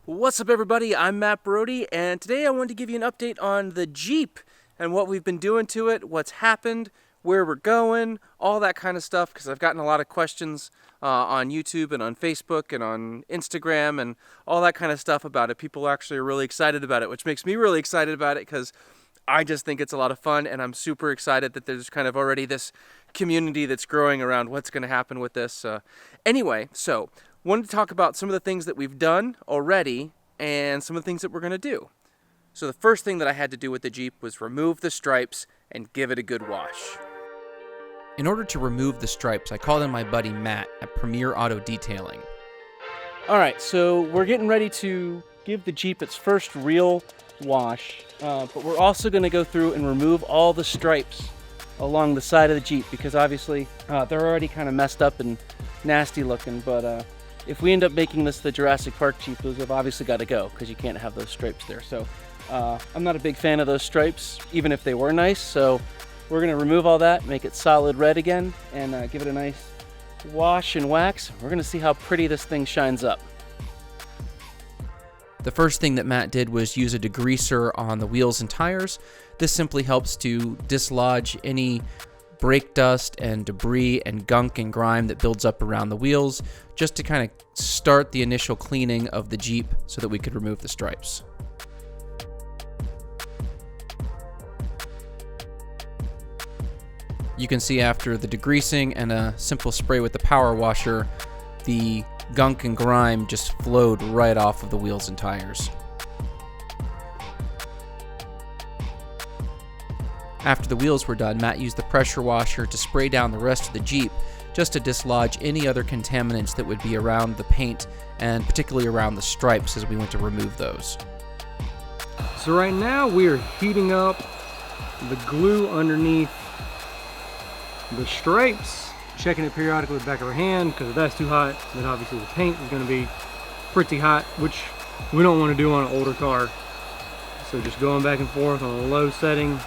What's up, everybody? I'm Matt Brody, and today I wanted to give you an update on the Jeep and what we've been doing to it, what's happened, where we're going, all that kind of stuff, because I've gotten a lot of questions on YouTube and on Facebook and on Instagram and all that kind of stuff about it. People actually are really excited about it, which makes me really excited about it because I just think it's a lot of fun, and I'm super excited that there's kind of already this community that's growing around what's going to happen with this. Anyway, so wanted to talk about some of the things that we've done already and some of the things that we're going to do. So the first thing that I had to do with the Jeep was remove the stripes and give it a good wash. In order to remove the stripes, I called in my buddy Matt at Premier Auto Detailing. All right, so we're getting ready to give the Jeep its first real wash, but we're also going to go through and remove all the stripes along the side of the Jeep because obviously they're already kind of messed up and nasty looking, but if we end up making this the Jurassic Park Jeep, those have obviously got to go because you can't have those stripes there. So I'm not a big fan of those stripes, even if they were nice. So we're going to remove all that, make it solid red again, and give it a nice wash and wax. We're going to see how pretty this thing shines up. The first thing that Matt did was use a degreaser on the wheels and tires. This simply helps to dislodge any brake dust and debris and gunk and grime that builds up around the wheels, just to kind of start the initial cleaning of the Jeep so that we could remove the stripes. You can see after the degreasing and a simple spray with the power washer, the gunk and grime just flowed right off of the wheels and tires. After the wheels were done, Matt used the pressure washer to spray down the rest of the Jeep just to dislodge any other contaminants that would be around the paint and particularly around the stripes as we went to remove those. So right now we are heating up the glue underneath the stripes, checking it periodically with the back of our hand because if that's too hot, then obviously the paint is going to be pretty hot, which we don't want to do on an older car. So just going back and forth on a low setting,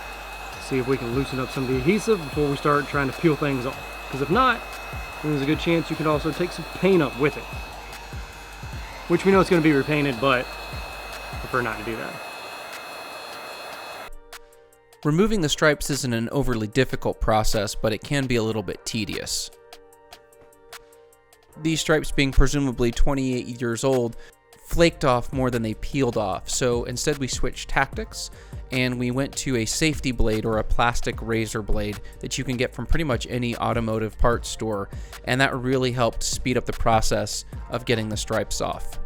see if we can loosen up some of the adhesive before we start trying to peel things off. Because if not, then there's a good chance you could also take some paint up with it. Which we know it's going to be repainted, but prefer not to do that. Removing the stripes isn't an overly difficult process, but it can be a little bit tedious. These stripes, being presumably 28 years old, flaked off more than they peeled off, so instead we switched tactics and we went to a safety blade or a plastic razor blade that you can get from pretty much any automotive parts store, and that really helped speed up the process of getting the stripes off.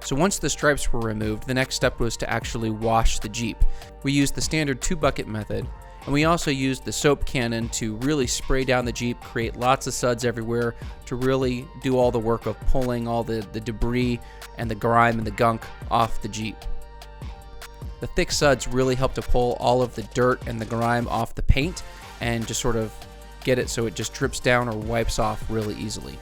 So once the stripes were removed, the next step was to actually wash the Jeep. We used the standard 2-bucket method, and we also used the soap cannon to really spray down the Jeep, create lots of suds everywhere to really do all the work of pulling all the debris and the grime and the gunk off the Jeep. The thick suds really help to pull all of the dirt and the grime off the paint and just sort of get it so it just drips down or wipes off really easily.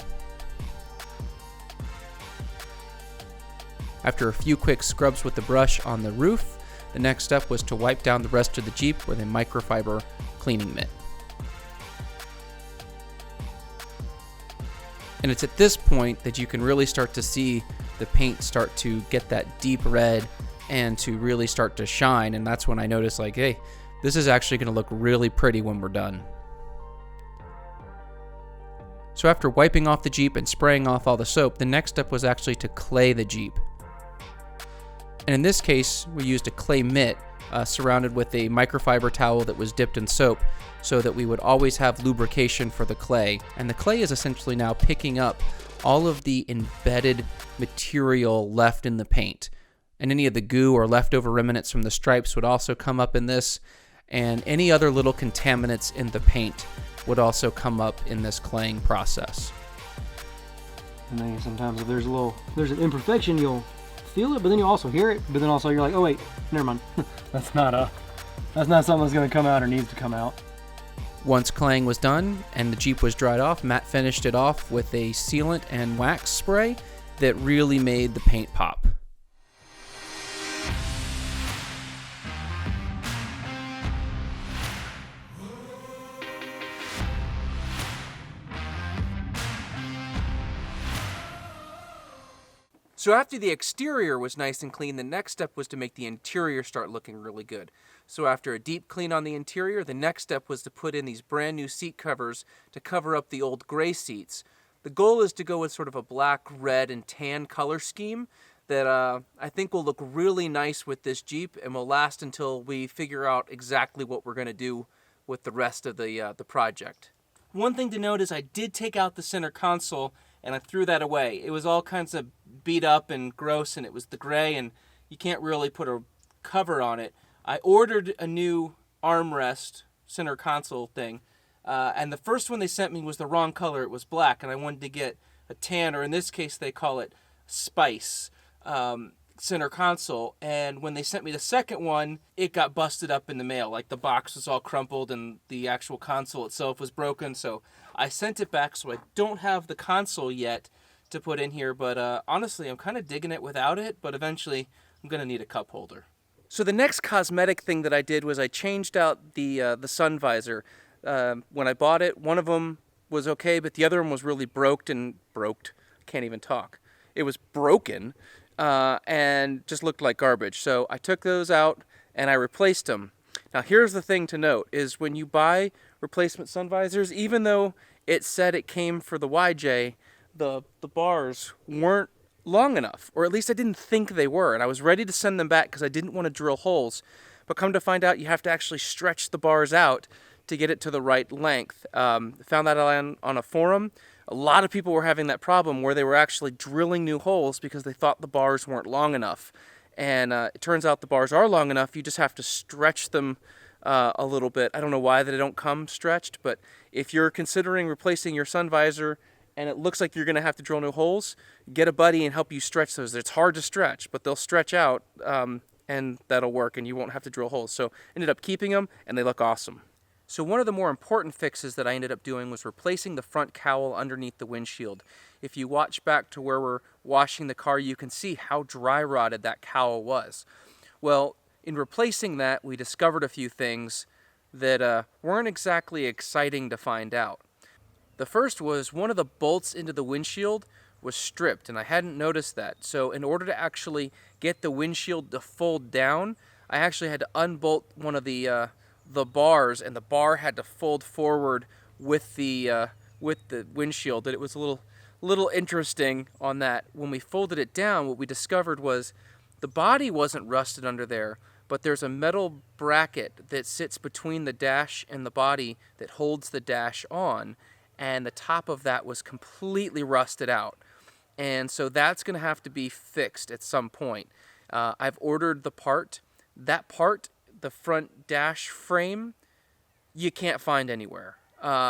After a few quick scrubs with the brush on the roof, the next step was to wipe down the rest of the Jeep with a microfiber cleaning mitt. And it's at this point that you can really start to see the paint start to get that deep red and to really start to shine, and that's when I noticed, like, hey, this is actually going to look really pretty when we're done. So after wiping off the Jeep and spraying off all the soap, the next step was actually to clay the Jeep. And in this case, we used a clay mitt surrounded with a microfiber towel that was dipped in soap so that we would always have lubrication for the clay. And the clay is essentially now picking up all of the embedded material left in the paint. And any of the goo or leftover remnants from the stripes would also come up in this, and any other little contaminants in the paint would also come up in this claying process. And then sometimes if there's an imperfection, you'll feel it, but then you also hear it, but then also you're like, oh wait, never mind. that's not something that's going to come out or needs to come out. Once claying was done and the Jeep was dried off, Matt finished it off with a sealant and wax spray that really made the paint pop. So after the exterior was nice and clean, the next step was to make the interior start looking really good. So after a deep clean on the interior, the next step was to put in these brand new seat covers to cover up the old gray seats. The goal is to go with sort of a black, red, and tan color scheme that I think will look really nice with this Jeep and will last until we figure out exactly what we're going to do with the rest of the project. One thing to note is I did take out the center console and I threw that away. It was all kinds of beat up and gross, and it was the gray, and you can't really put a cover on it. I ordered a new armrest center console thing, and the first one they sent me was the wrong color. It was black, and I wanted to get a tan, or in this case they call it spice, center console. And when they sent me the second one, it got busted up in the mail. Like the box was all crumpled and the actual console itself was broken. So I sent it back, so I don't have the console yet to put in here. But honestly, I'm kind of digging it without it, but eventually I'm going to need a cup holder. So the next cosmetic thing that I did was I changed out the sun visor. When I bought it, one of them was okay, but the other one was really broked. Can't even talk. It was broken. And just looked like garbage. So I took those out and I replaced them. Now here's the thing to note is when you buy replacement sun visors, even though it said it came for the YJ, the bars weren't long enough, or at least I didn't think they were, and I was ready to send them back because I didn't want to drill holes. But come to find out, you have to actually stretch the bars out to get it to the right length. Found that on a forum. A lot of people were having that problem where they were actually drilling new holes because they thought the bars weren't long enough. And it turns out the bars are long enough. You just have to stretch them a little bit. I don't know why they don't come stretched, but if you're considering replacing your sun visor and it looks like you're going to have to drill new holes, get a buddy and help you stretch those. It's hard to stretch, but they'll stretch out and that'll work and you won't have to drill holes. So ended up keeping them and they look awesome. So one of the more important fixes that I ended up doing was replacing the front cowl underneath the windshield. If you watch back to where we're washing the car, you can see how dry rotted that cowl was. Well, in replacing that, we discovered a few things that weren't exactly exciting to find out. The first was one of the bolts into the windshield was stripped, and I hadn't noticed that. So in order to actually get the windshield to fold down, I actually had to unbolt one of the bars, and the bar had to fold forward with the windshield. And it was a little interesting on that. When we folded it down, what we discovered was the body wasn't rusted under there, but there's a metal bracket that sits between the dash and the body that holds the dash on, and the top of that was completely rusted out. And so that's going to have to be fixed at some point. I've ordered the part. That part, the front dash frame, you can't find anywhere.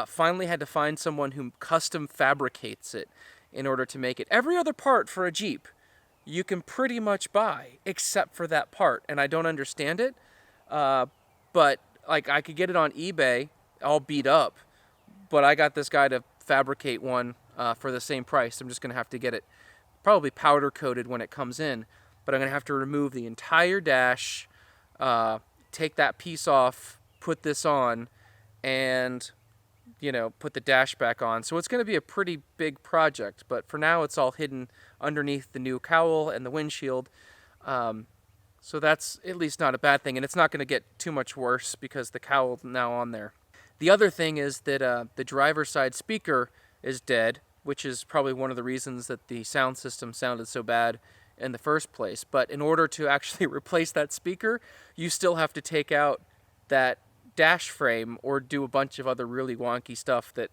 Finally had to find someone who custom fabricates it in order to make it. Every other part for a Jeep you can pretty much buy except for that part, and I don't understand it. But like I could get it on eBay all beat up, but I got this guy to fabricate one for the same price. I'm just going to have to get it probably powder coated when it comes in, but I'm going to have to remove the entire dash, take that piece off, put this on, and put the dash back on. So it's going to be a pretty big project, but for now it's all hidden underneath the new cowl and the windshield. So that's at least not a bad thing, and it's not going to get too much worse because the cowl's now on there. The other thing is that the driver's side speaker is dead, which is probably one of the reasons that the sound system sounded so bad in the first place. But in order to actually replace that speaker, you still have to take out that dash frame or do a bunch of other really wonky stuff that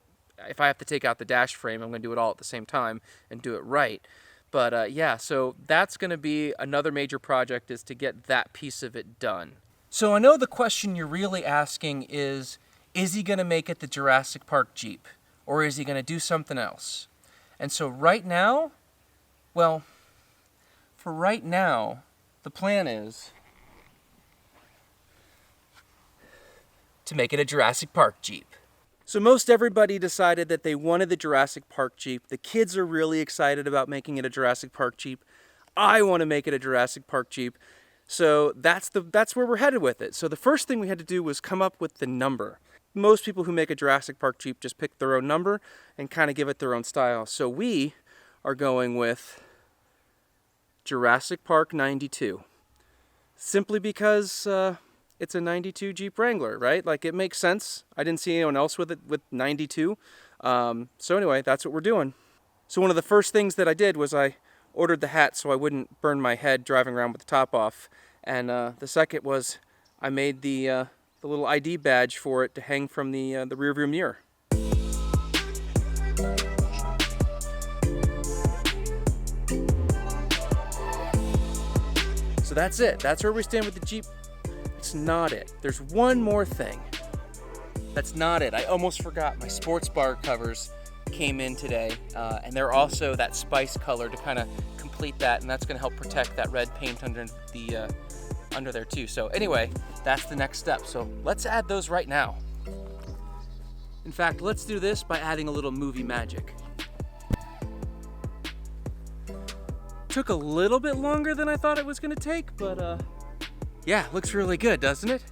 if I have to take out the dash frame, I'm going to do it all at the same time and do it right. But yeah, so that's going to be another major project, is to get that piece of it done. So I know the question you're really asking is he going to make it the Jurassic Park Jeep, or is he going to do something else? And so right now, well, for right now, the plan is to make it a Jurassic Park Jeep. So most everybody decided that they wanted the Jurassic Park Jeep. The kids are really excited about making it a Jurassic Park Jeep. I want to make it a Jurassic Park Jeep. So that's where we're headed with it. So the first thing we had to do was come up with the number. Most people who make a Jurassic Park Jeep just pick their own number and kind of give it their own style. So we are going with Jurassic Park 92. Simply because it's a 92 Jeep Wrangler, right? Like, it makes sense. I didn't see anyone else with it with 92. So anyway, that's what we're doing. So one of the first things that I did was I ordered the hat so I wouldn't burn my head driving around with the top off. And the second was I made the little ID badge for it to hang from the rear view mirror. So that's it. That's where we stand with the Jeep. It's not it. There's one more thing. That's not it. I almost forgot. My sports bar covers came in today, and they're also that spice color to kind of complete that, and that's going to help protect that red paint under there too. So anyway, that's the next step. So let's add those right now. In fact, let's do this by adding a little movie magic. Took a little bit longer than I thought it was going to take, but yeah, looks really good, doesn't it?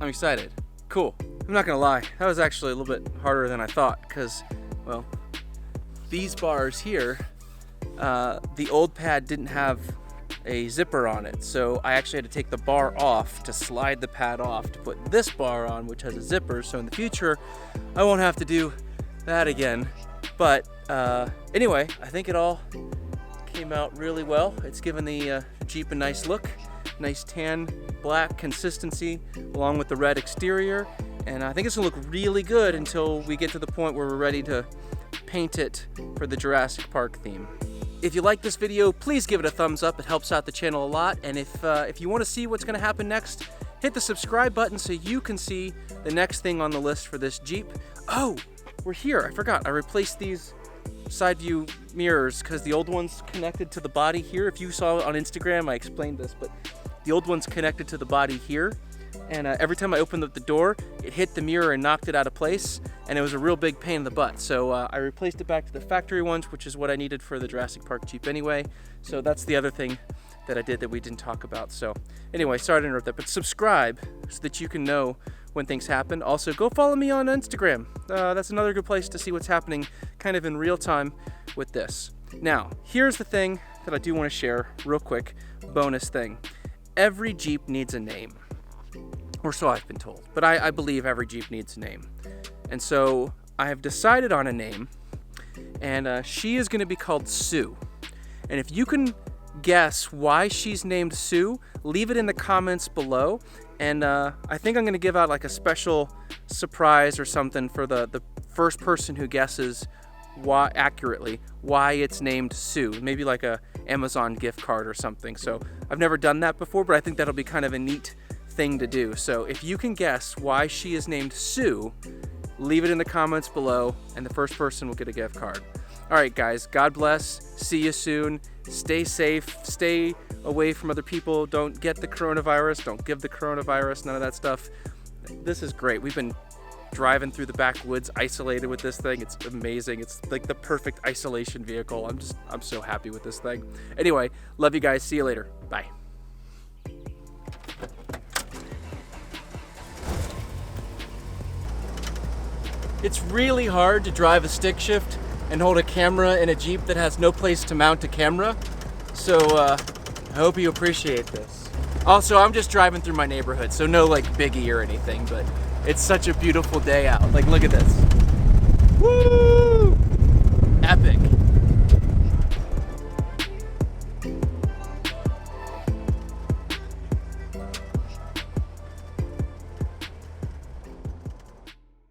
I'm excited. Cool. I'm not gonna lie, that was actually a little bit harder than I thought, because, well, these bars here, the old pad didn't have a zipper on it, so I actually had to take the bar off to slide the pad off to put this bar on, which has a zipper, so in the future I won't have to do that again. But anyway, I think it all came out really well. It's given the Jeep a nice look, nice tan black consistency along with the red exterior, and I think it's gonna look really good until we get to the point where we're ready to paint it for the Jurassic Park theme. If you like this video, please give it a thumbs up. It helps out the channel a lot. And if you want to see what's going to happen next, hit the subscribe button so you can see the next thing on the list for this Jeep. Oh, we're here. I forgot. I replaced these side view mirrors because the old one's connected to the body here. If you saw it on Instagram, I explained this, but the old one's connected to the body here. And every time I opened up the door, it hit the mirror and knocked it out of place, and it was a real big pain in the butt. So I replaced it back to the factory ones, which is what I needed for the Jurassic Park Jeep anyway. So that's the other thing that I did that we didn't talk about. So anyway, sorry to interrupt that, but subscribe so that you can know when things happen. Also, go follow me on Instagram. That's another good place to see what's happening kind of in real time with this. Now, here's the thing that I do want to share real quick, bonus thing. Every Jeep needs a name. Or so I've been told, but I believe every Jeep needs a name. And so I have decided on a name, and she is going to be called Sue. And if you can guess why she's named Sue, leave it in the comments below. And I think I'm going to give out like a special surprise or something for the first person who guesses why it's named Sue. Maybe like a Amazon gift card or something. So I've never done that before, but I think that'll be kind of a neat thing to do. So if you can guess why she is named Sue, leave it in the comments below, and the first person will get a gift card. All right, guys, God bless. See you soon. Stay safe. Stay away from other people. Don't get the coronavirus. Don't give the coronavirus. None of that stuff. This is great. We've been driving through the backwoods isolated with this thing. It's amazing. It's like the perfect isolation vehicle. I'm so happy with this thing. Anyway, love you guys. See you later. Bye. It's really hard to drive a stick shift and hold a camera in a Jeep that has no place to mount a camera. So I hope you appreciate this. Also, I'm just driving through my neighborhood, so no like biggie or anything, but it's such a beautiful day out. Like, look at this. Woo!